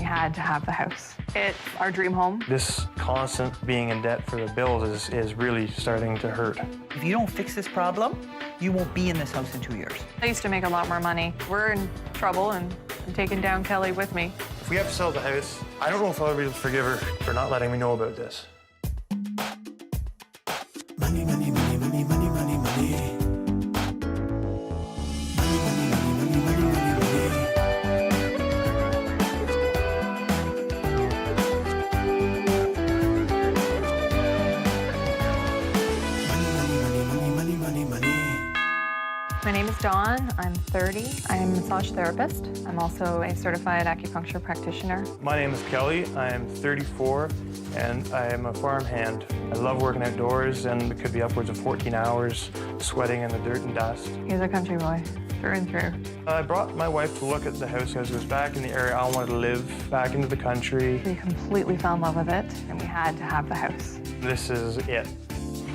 had to have the house. It's our dream home. This constant being in debt for the bills is really starting to hurt. If you don't fix this problem, you won't be in this house in 2 years. I used to make a lot more money. We're in trouble, and I'm taking down Kelly with me. If we have to sell the house, I don't know if I'll be able to forgive her for not letting me know about this. Money, money, money, money, money, money, money. Money, money, money, money, money, money, money. Money, money, money, money, money, money. My name is Dawn. I'm 30. I'm a massage therapist. I'm also a certified acupuncture practitioner. My name is Kelly. I am 34, and I am a farmhand. I love working outdoors, and it could be upwards of 14 hours sweating in the dirt and dust. He's a country boy, through and through. I brought my wife to look at the house because it was back in the area I wanted to live, back into the country. We completely fell in love with it, and we had to have the house. This is it.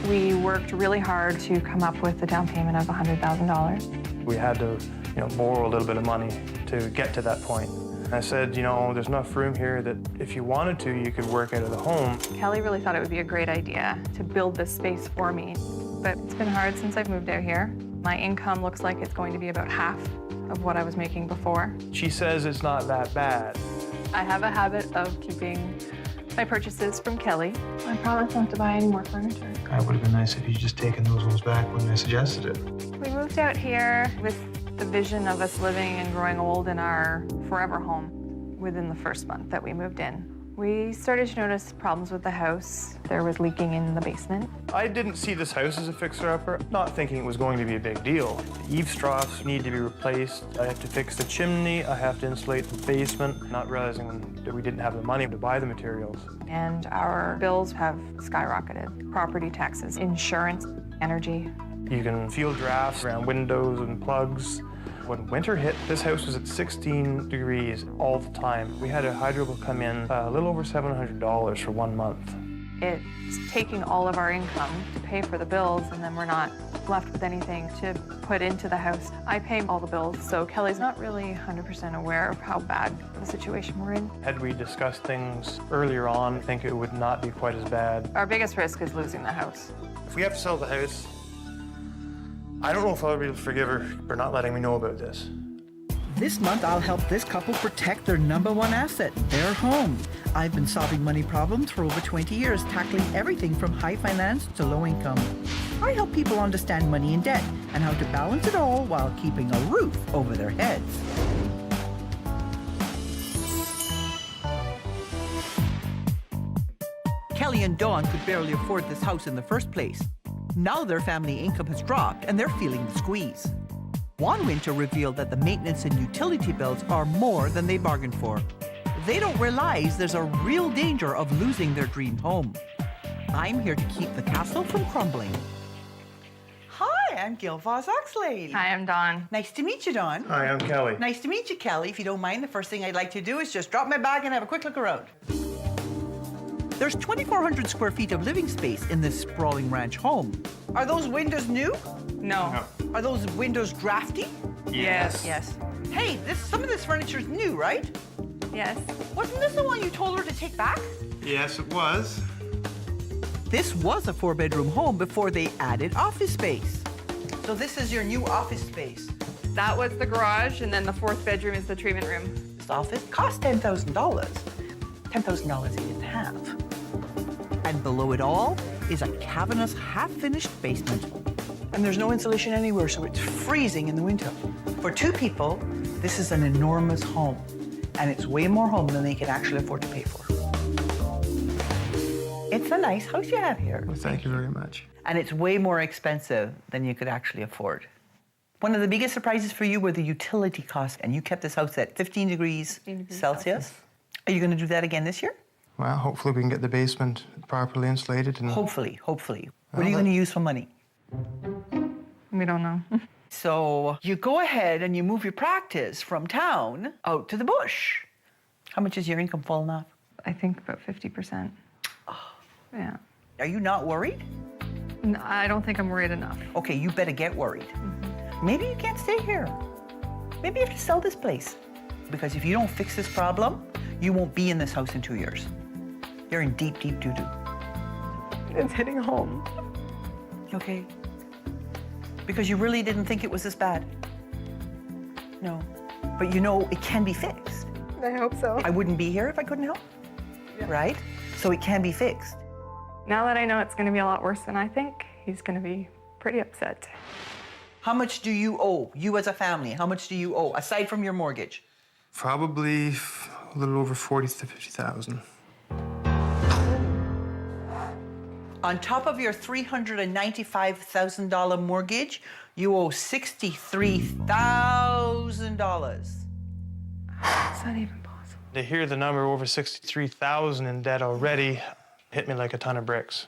We worked really hard to come up with a down payment of $100,000. We had to, borrow a little bit of money to get to that point. I said, there's enough room here that if you wanted to, you could work out of the home. Kelly really thought it would be a great idea to build this space for me, but it's been hard since I've moved out here. My income looks like it's going to be about half of what I was making before. She says it's not that bad. I have a habit of keeping my purchases from Kelly. I promise not to buy any more furniture. It would have been nice if you just taken those ones back when I suggested it. We moved out here with the vision of us living and growing old in our forever home within the first month that we moved in. We started to notice problems with the house. There was leaking in the basement. I didn't see this house as a fixer-upper, not thinking it was going to be a big deal. The eaves troughs need to be replaced. I have to fix the chimney. I have to insulate the basement, not realizing that we didn't have the money to buy the materials. And our bills have skyrocketed. Property taxes, insurance, energy. You can feel drafts around windows and plugs. When winter hit, this house was at 16 degrees all the time. We had a hydro bill come in a little over $700 for 1 month. It's taking all of our income to pay for the bills, and then we're not left with anything to put into the house. I pay all the bills, so Kelly's not really 100% aware of how bad the situation we're in. Had we discussed things earlier on, I think it would not be quite as bad. Our biggest risk is losing the house. If we have to sell the house, I don't know if I'll be able to forgive her for not letting me know about this. This month, I'll help this couple protect their #1 asset, their home. I've been solving money problems for over 20 years, tackling everything from high finance to low income. I help people understand money and debt and how to balance it all while keeping a roof over their heads. Kelly and Dawn could barely afford this house in the first place. Now their family income has dropped and they're feeling the squeeze. One winter revealed that the maintenance and utility bills are more than they bargained for. They don't realize there's a real danger of losing their dream home. I'm here to keep the castle from crumbling. Hi, I'm Gil Voss-Oxlade. Hi, I'm Dawn. Nice to meet you, Dawn. Hi, I'm Kelly. Nice to meet you, Kelly. If you don't mind, the first thing I'd like to do is just drop my bag and have a quick look around. There's 2,400 square feet of living space in this sprawling ranch home. Are those windows new? No. Are those windows drafty? Yes. Yes. Hey, some of this furniture's new, right? Yes. Wasn't this the one you told her to take back? Yes, it was. This was a 4-bedroom home before they added office space. So this is your new office space. That was the garage, and then the 4th bedroom is the treatment room. This office cost $10,000. $10,000 they didn't have. And below it all is a cavernous, half-finished basement. And there's no insulation anywhere, so it's freezing in the winter. For 2 people, this is an enormous home. And it's way more home than they can actually afford to pay for. It's a nice house you have here. Well, thank you very much. And it's way more expensive than you could actually afford. One of the biggest surprises for you were the utility costs, and you kept this house at 15 degrees Celsius. Are you going to do that again this year? Well, hopefully we can get the basement properly insulated and... Hopefully. What are you going to use for money? We don't know. So you go ahead and you move your practice from town out to the bush. How much is your income falling off? I think about 50%. Yeah. Are you not worried? No, I don't think I'm worried enough. Okay, you better get worried. Maybe you can't stay here. Maybe you have to sell this place. Because if you don't fix this problem, You won't be in this house in 2 years. You're in deep, deep doo-doo. It's hitting home. Okay? Because you really didn't think it was this bad. No. But you know it can be fixed. I hope so. I wouldn't be here if I couldn't help. Right? So it can be fixed. Now that I know it's going to be a lot worse than I think, he's going to be pretty upset. How much do you owe, you as a family? How much do you owe, aside from your mortgage? Probably a little over 40,000 to 50,000. On top of your $395,000 mortgage, you owe $63,000. Is that even possible? To hear the number over 63,000 in debt already hit me like a ton of bricks.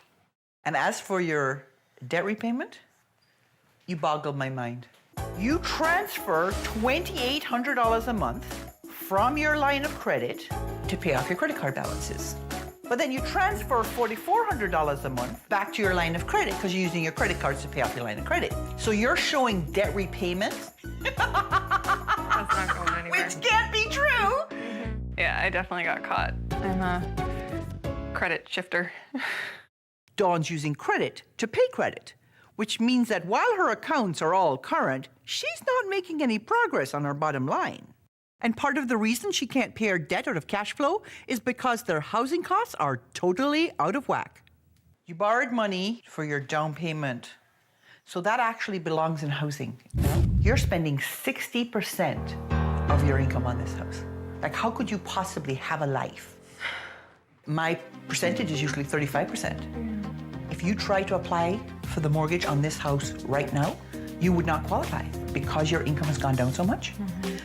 And as for your debt repayment, you boggled my mind. You transfer $2,800 a month from your line of credit to pay off your credit card balances. But then you transfer $4,400 a month back to your line of credit because you're using your credit cards to pay off your line of credit. So you're showing debt repayment, That's not going anywhere. which can't be true. Yeah, I definitely got caught. I'm a credit shifter. Dawn's using credit to pay credit, which means that while her accounts are all current, she's not making any progress on her bottom line. And part of the reason she can't pay her debt out of cash flow is because their housing costs are totally out of whack. You borrowed money for your down payment, so that actually belongs in housing. You're spending 60% of your income on this house. Like, how could you possibly have a life? My percentage is usually 35%. If you try to apply for the mortgage on this house right now, you would not qualify because your income has gone down so much.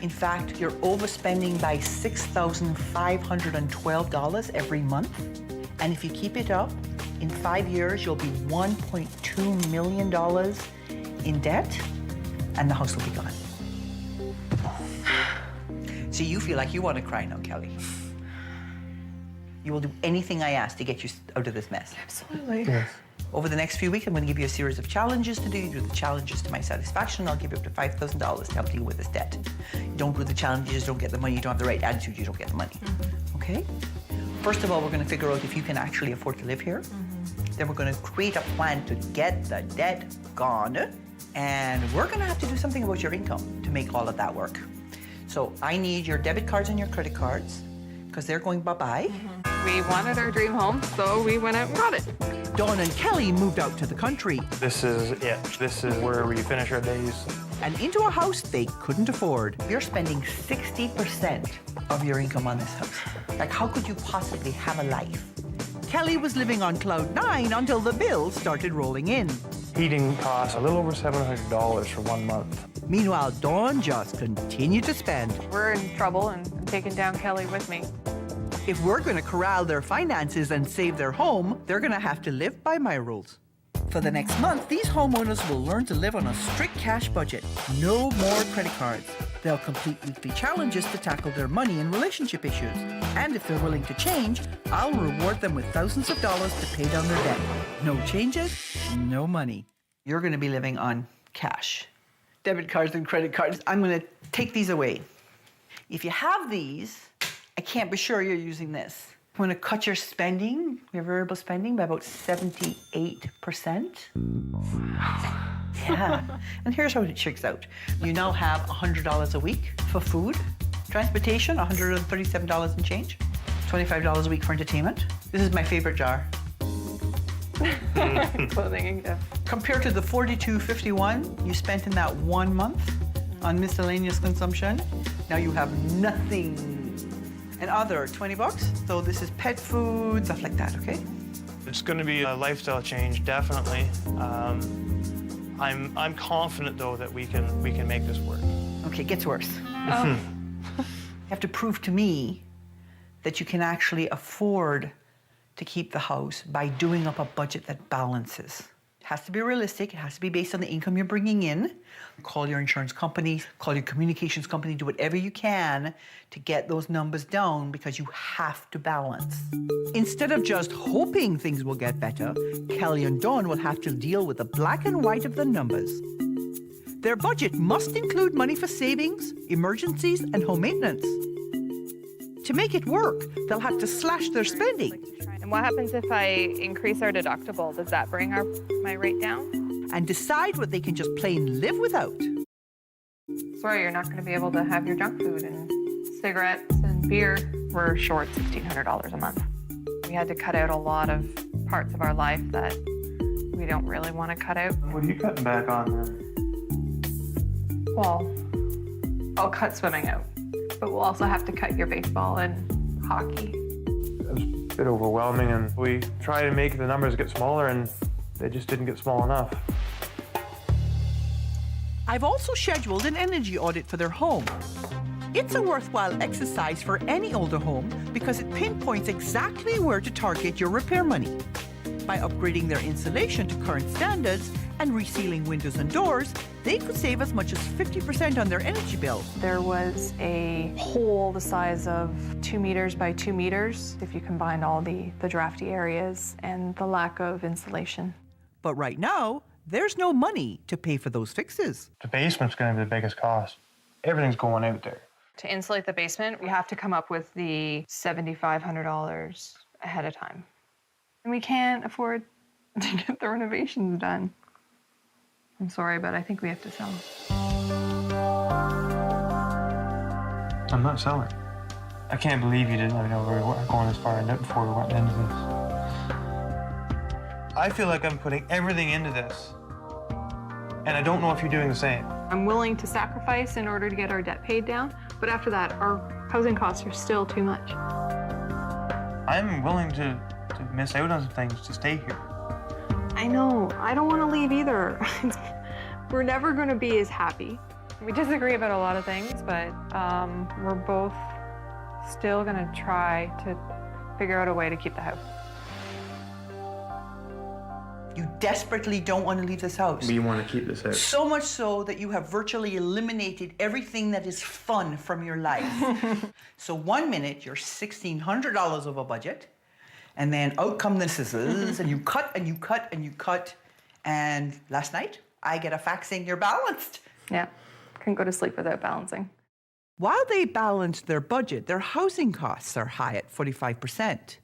In fact, you're overspending by $6,512 every month. And if you keep it up, in 5 years, you'll be $1.2 million in debt, and the house will be gone. So you feel like you want to cry now, Kelly. You will do anything I ask to get you out of this mess. Absolutely. Yes. Over the next few weeks, I'm going to give you a series of challenges to do. You do the challenges to my satisfaction. I'll give you up to $5,000 to help deal with this debt. You don't do the challenges, don't get the money. You don't have the right attitude, you don't get the money. Okay? First of all, we're going to figure out if you can actually afford to live here. Then we're going to create a plan to get the debt gone. And we're going to have to do something about your income to make all of that work. So I need your debit cards and your credit cards because they're going bye-bye. We wanted our dream home, so we went out and got it. Dawn and Kelly moved out to the country This is it. This is where we finish our days. and into a house they couldn't afford. You're spending 60% of your income on this house. Like, how could you possibly have a life? Kelly was living on cloud nine until the bills started rolling in. Heating costs a little over $700 for 1 month. Meanwhile, Dawn just continued to spend. We're in trouble, and I'm taking down Kelly with me. If we're going to corral their finances and save their home, they're going to have to live by my rules. For the next month, these homeowners will learn to live on a strict cash budget. No more credit cards. They'll complete weekly challenges to tackle their money and relationship issues. And if they're willing to change, I'll reward them with thousands of dollars to pay down their debt. No changes, no money. You're going to be living on cash. Debit cards and credit cards. I'm going to take these away. If you have these, I can't be sure you're using this. I'm going to cut your spending, your variable spending, by about 78%. Yeah. And here's how it shakes out. You now have $100 a week for food, transportation, $137 and change, $25 a week for entertainment. This is my favorite jar. Clothing and gifts. Compared to the $42.51 you spent in that 1 month on miscellaneous consumption, now you have nothing. And other, $20. So this is pet food, stuff like that, okay? It's going to be a lifestyle change, definitely. I'm confident though that we can make this work. Okay, it gets worse. You have to prove to me that you can actually afford to keep the house by doing up a budget that balances. It has to be realistic. It has to be based on the income you're bringing in. Call your insurance company, call your communications company, do whatever you can to get those numbers down because you have to balance. Instead of just hoping things will get better, Kelly and Dawn will have to deal with the black and white of the numbers. Their budget must include money for savings, emergencies, and home maintenance. To make it work, they'll have to slash their spending. And what happens if I increase our deductible? Does that bring my rate down? And decide what they can just plain live without. Sorry, you're not going to be able to have your junk food and cigarettes and beer. We're short $1,600 a month. We had to cut out a lot of parts of our life that we don't really want to cut out. What are you cutting back on then? Well, I'll cut swimming out, but we'll also have to cut your baseball and hockey. It was a bit overwhelming, and we tried to make the numbers get smaller, and they just didn't get small enough. I've also scheduled an energy audit for their home. It's a worthwhile exercise for any older home because it pinpoints exactly where to target your repair money. By upgrading their insulation to current standards and resealing windows and doors, they could save as much as 50% on their energy bill. There was a hole the size of 2 meters by 2 meters if you combine all the drafty areas and the lack of insulation. But right now, there's no money to pay for those fixes. The basement's going to be the biggest cost. Everything's going out there. To insulate the basement, we have to come up with the $7,500 ahead of time. And we can't afford to get the renovations done. I'm sorry, but I think we have to sell. I'm not selling. I can't believe you didn't let me know we were going this far into it before we went into this. I feel like I'm putting everything into this, and I don't know if you're doing the same. I'm willing to sacrifice in order to get our debt paid down, but after that, our housing costs are still too much. I'm willing to miss out on some things to stay here. I know. I don't want to leave either. We're never going to be as happy. We disagree about a lot of things, but we're both still going to try to figure out a way to keep the house. You desperately don't want to leave this house. We want to keep this house. So much so that you have virtually eliminated everything that is fun from your life. So 1 minute, you're $1,600 over budget, and then out come the scissors, and you cut and you cut and you cut. And last night, I get a fax saying you're balanced. Yeah, couldn't go to sleep without balancing. While they balance their budget, their housing costs are high at 45%.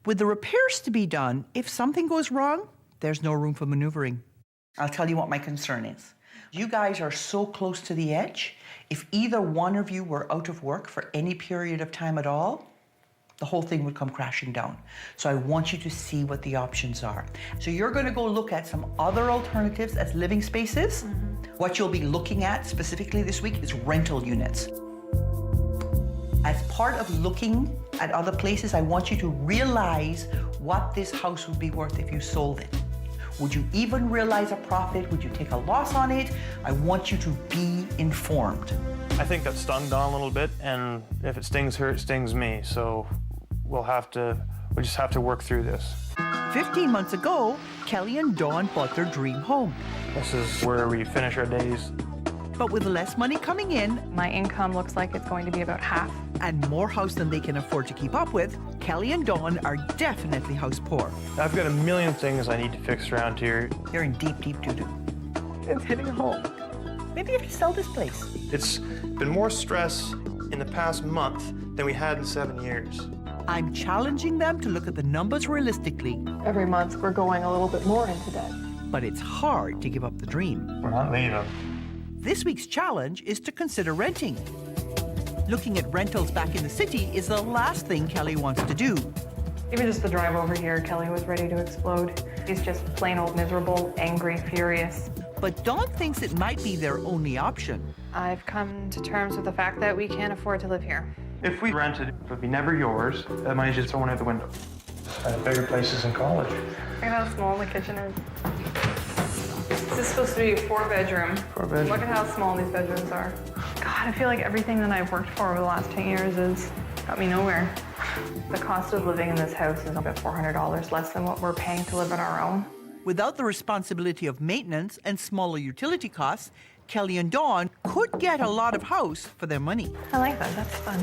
With the repairs to be done, if something goes wrong, there's no room for maneuvering. I'll tell you what my concern is. You guys are so close to the edge. If either one of you were out of work for any period of time at all, the whole thing would come crashing down. So I want you to see what the options are. So you're going to go look at some other alternatives as living spaces. What you'll be looking at specifically this week is rental units. As part of looking at other places, I want you to realize what this house would be worth if you sold it. Would you even realize a profit? Would you take a loss on it? I want you to be informed. I think that stung Don a little bit, and if it stings her, it stings me. So we'll just have to work through this. 15 months ago, Kelly and Dawn bought their dream home. This is where we finish our days. But with less money coming in My income looks like it's going to be about half. and more house than they can afford to keep up with, Kelly and Dawn are definitely house poor. I've got a million things I need to fix around here. They're in deep, deep doo-doo. It's hitting home. Maybe you have to sell this place. It's been more stress in the past month than we had in 7 years. I'm challenging them to look at the numbers realistically, Every month, we're going a little bit more into debt. but it's hard to give up the dream. We're not leaving. This week's challenge is to consider renting. Looking at rentals back in the city is the last thing Kelly wants to do. Even just the drive over here, Kelly was ready to explode. He's just plain old miserable, angry, furious. But Dawn thinks it might be their only option. I've come to terms with the fact that we can't afford to live here. If we rented, it would be never yours. That money's just thrown out the window. Bigger places in college. Look at how small the kitchen is. This is supposed to be a 4-bedroom. 4-bedroom. Look at how small these bedrooms are. God, I feel like everything that I've worked for over the last 10 years has got me nowhere. The cost of living in this house is about $400 less than what we're paying to live on our own. Without the responsibility of maintenance and smaller utility costs, Kelly and Dawn could get a lot of house for their money. I like that, that's fun.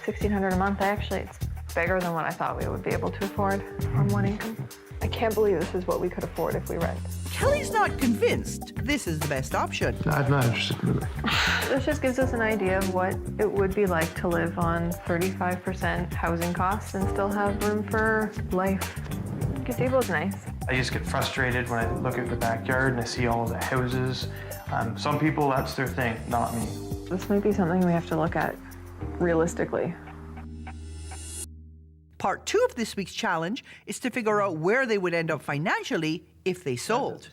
$1,600 a month, actually, it's bigger than what I thought we would be able to afford on one income. I can't believe this is what we could afford if we rent. Kelly's not convinced this is the best option. I'm not interested in moving. This just gives us an idea of what it would be like to live on 35% housing costs and still have room for life. Gazebo's nice. I just get frustrated when I look at the backyard and I see all the houses. Some people, that's their thing, not me. This might be something we have to look at realistically. Part 2 of this week's challenge is to figure out where they would end up financially if they sold.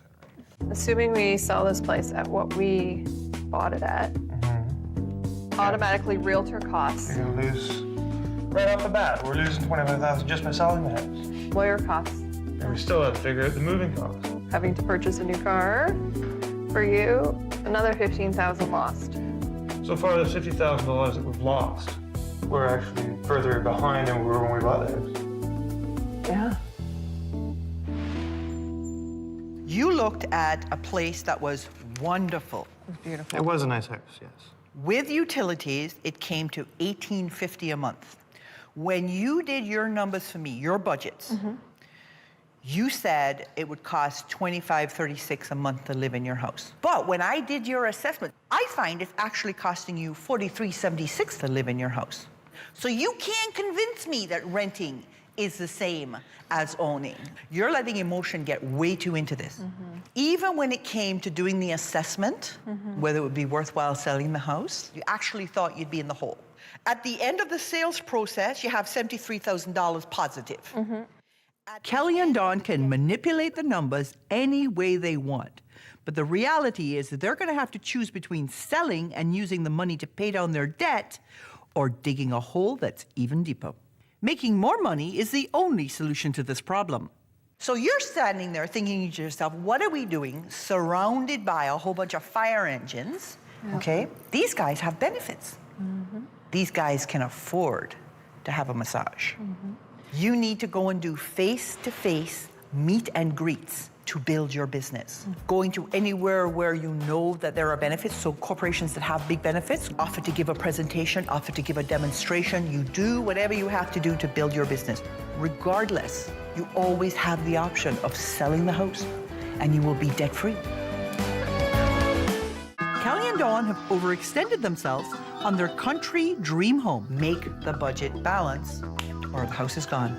Assuming we sell this place at what we bought it at, automatically realtor costs, You're gonna lose right off the bat. We're losing $25,000 just by selling the house. lawyer costs, And we still have to figure out the moving costs. having to purchase a new car for you, another $15,000 lost. So far, there's $50,000 that we've lost. We're actually further behind than we were when we bought the house. Yeah. You looked at a place that was wonderful. It was beautiful. It was a nice house, yes. With utilities, it came to $1,850 a month. When you did your numbers for me, your budgets, you said it would cost $25.36 a month to live in your house. But when I did your assessment, I find it's actually costing you $43.76 to live in your house. So you can't convince me that renting is the same as owning. You're letting emotion get way too into this. Even when it came to doing the assessment, whether it would be worthwhile selling the house, you actually thought you'd be in the hole. At the end of the sales process, you have $73,000 positive. Kelly and Dawn can manipulate the numbers any way they want. But the reality is that they're going to have to choose between selling and using the money to pay down their debt or digging a hole that's even deeper. Making more money is the only solution to this problem. So you're standing there thinking to yourself, what are we doing surrounded by a whole bunch of fire engines? Okay, these guys have benefits. These guys can afford to have a massage. You need to go and do face-to-face meet and greets to build your business. Going to anywhere where you know that there are benefits, so corporations that have big benefits, offer to give a presentation, offer to give a demonstration. You do whatever you have to do to build your business. Regardless, you always have the option of selling the house and you will be debt-free. Kelly and Dawn have overextended themselves on their country dream home. Make the budget balance or the house is gone.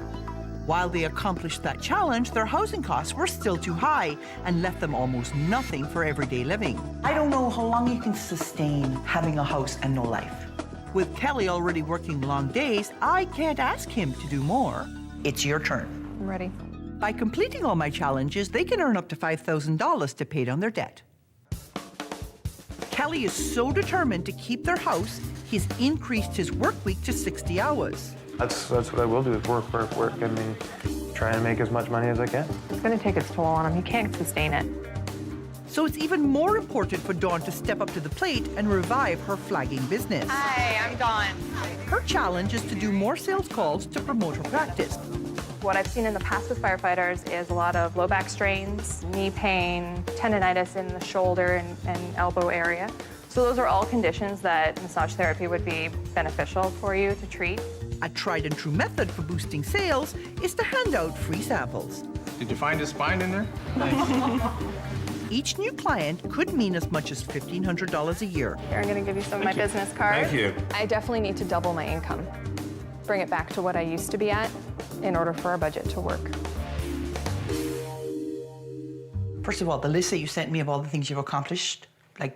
While they accomplished that challenge, their housing costs were still too high and left them almost nothing for everyday living. I don't know how long you can sustain having a house and no life. With Kelly already working long days, I can't ask him to do more. It's your turn. I'm ready. By completing all my challenges, they can earn up to $5,000 to pay down their debt. Kelly is so determined to keep their house, he's increased his work week to 60 hours. That's what I will do is work. I mean, try and make as much money as I can. It's going to take its toll on him. He can't sustain it. So it's even more important for Dawn to step up to the plate and revive her flagging business. Hi, I'm Dawn. Her challenge is to do more sales calls to promote her practice. What I've seen in the past with firefighters is a lot of low back strains, knee pain, tendonitis in the shoulder and elbow area. So those are all conditions that massage therapy would be beneficial for you to treat. A tried and true method for boosting sales is to hand out free samples. Did you find a spine in there? Each new client could mean as much as $1,500 a year. Here, I'm going to give you some of my business cards. Thank you. I definitely need to double my income, bring it back to what I used to be at in order for our budget to work. First of all, the list that you sent me of all the things you've accomplished,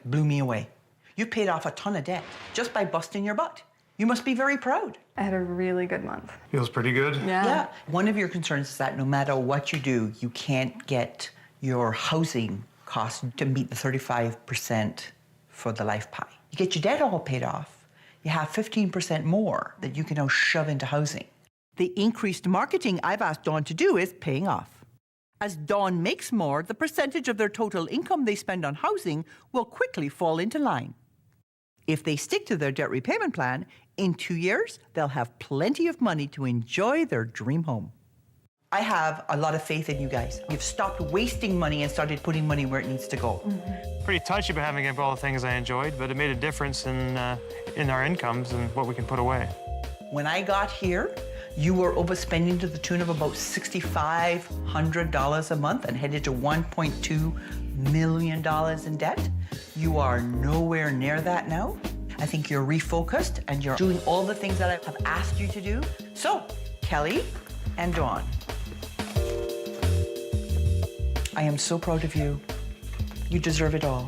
blew me away. You paid off a ton of debt just by busting your butt. You must be very proud. I had a really good month. Feels pretty good. Yeah. One of your concerns is that no matter what you do, you can't get your housing costs to meet the 35% for the life pie. You get your debt all paid off, you have 15% more that you can now shove into housing. The increased marketing I've asked Dawn to do is paying off. As Dawn makes more, the percentage of their total income they spend on housing will quickly fall into line. If they stick to their debt repayment plan, in 2 years, they'll have plenty of money to enjoy their dream home. I have a lot of faith in you guys. You've stopped wasting money and started putting money where it needs to go. Pretty touchy about having all the things I enjoyed, but it made a difference in our incomes and what we can put away. When I got here, You were overspending to the tune of about $6,500 a month and headed to $1.2 million in debt. You are nowhere near that now. I think you're refocused and you're doing all the things that I have asked you to do. So, Kelly and Dawn, I am so proud of you. You deserve it all.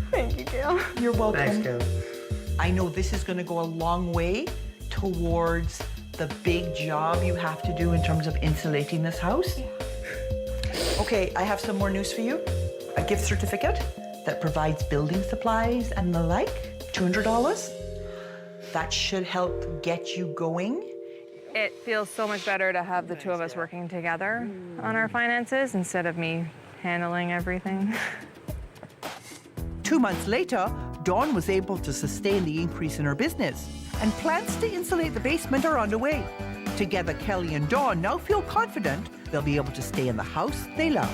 Thank you, Gail. You're welcome. Thanks, Gail. I know this is going to go a long way towards the big job you have to do in terms of insulating this house. Okay, I have some more news for you. A gift certificate that provides building supplies and the like, $200. That should help get you going. It feels so much better to have the two of us working together on our finances instead of me handling everything. 2 months later, Dawn was able to sustain the increase in her business, and plans to insulate the basement are underway. Together, Kelly and Dawn now feel confident they'll be able to stay in the house they love.